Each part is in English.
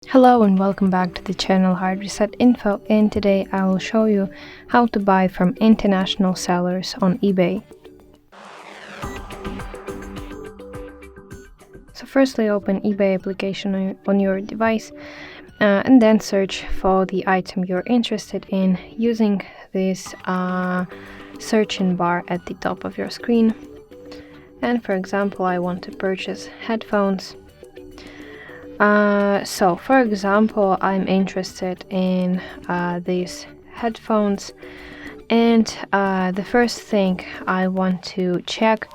Hello and welcome back to the channel HardReset.Info, and today I will show you how to buy from international sellers on eBay. So firstly, open eBay application on your device and then search for the item you're interested in using this searching bar at the top of your screen. And for example, I want to purchase headphones. So for example, I'm interested in these headphones, and the first thing I want to check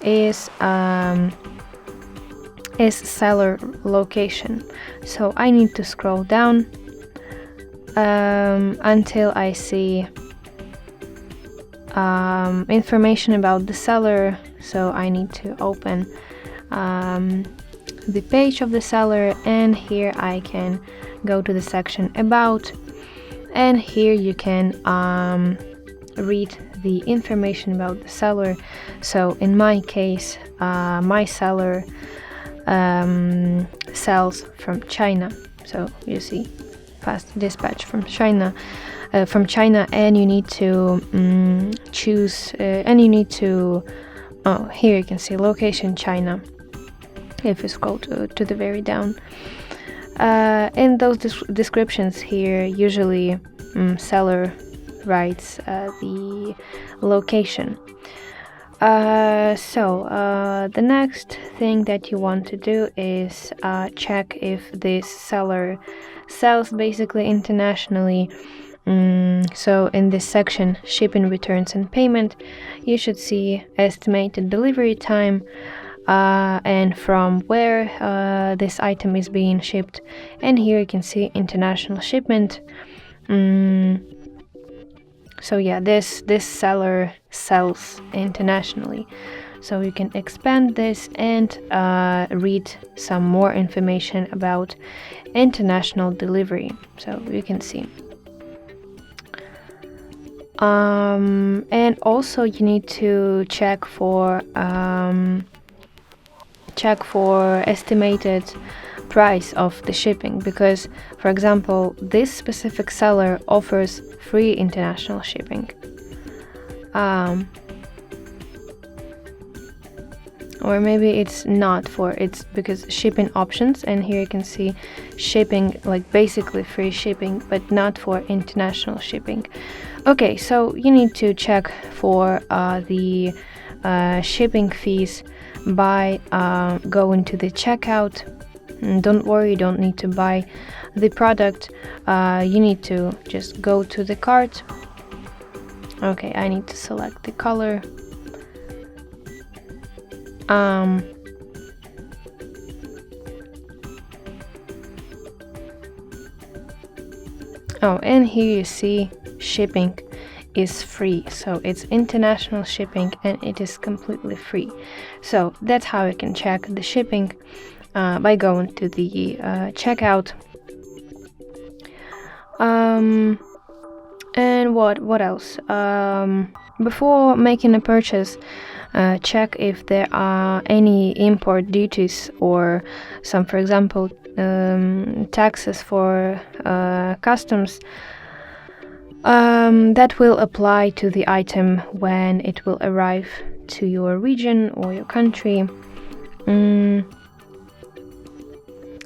is seller location. So I need to scroll down until I see information about the seller. So I need to open the page of the seller, and here I can go to the section about, and here you can read the information about the seller. So in my case, my seller sells from China, so you see fast dispatch from China, and you need to choose and you need to here you can see location China if you scroll to the very down. In those descriptions here, usually seller writes the location. The next thing that you want to do is check if this seller sells basically internationally. So in this section, shipping, returns and payment, you should see estimated delivery time, and from where this item is being shipped, and here you can see international shipment. So yeah, this seller sells internationally, so you can expand this and read some more information about international delivery, so you can see. And also you need to check for estimated price of the shipping, because for example this specific seller offers free international shipping, or maybe it's not it's because shipping options, and here you can see shipping, like basically free shipping, but not for international shipping. Okay, so you need to check for the shipping fees by going to the checkout. Don't worry, you don't need to buy the product. You need to just go to the cart. Okay, I need to select the color. And here you see shipping is free, so it's international shipping and it is completely free. So that's how you can check the shipping by going to the checkout. And what else? Before making a purchase, check if there are any import duties or some, for example, taxes for customs that will apply to the item when it will arrive to your region or your country.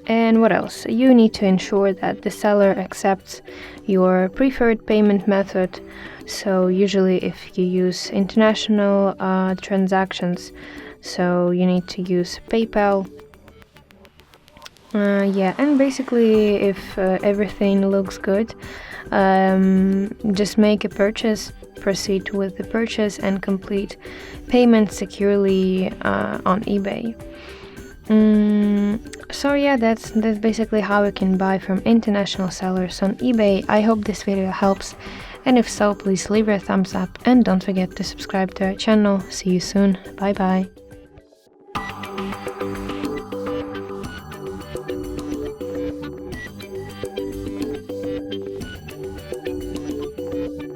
And what else? You need to ensure that the seller accepts your preferred payment method. So usually if you use international transactions, so you need to use PayPal. And basically if everything looks good, just make a purchase, proceed with the purchase and complete payment securely on eBay. So yeah, that's basically how you can buy from international sellers on eBay. I hope this video helps, and if so, please leave a thumbs up and don't forget to subscribe to our channel. See you soon. Bye bye.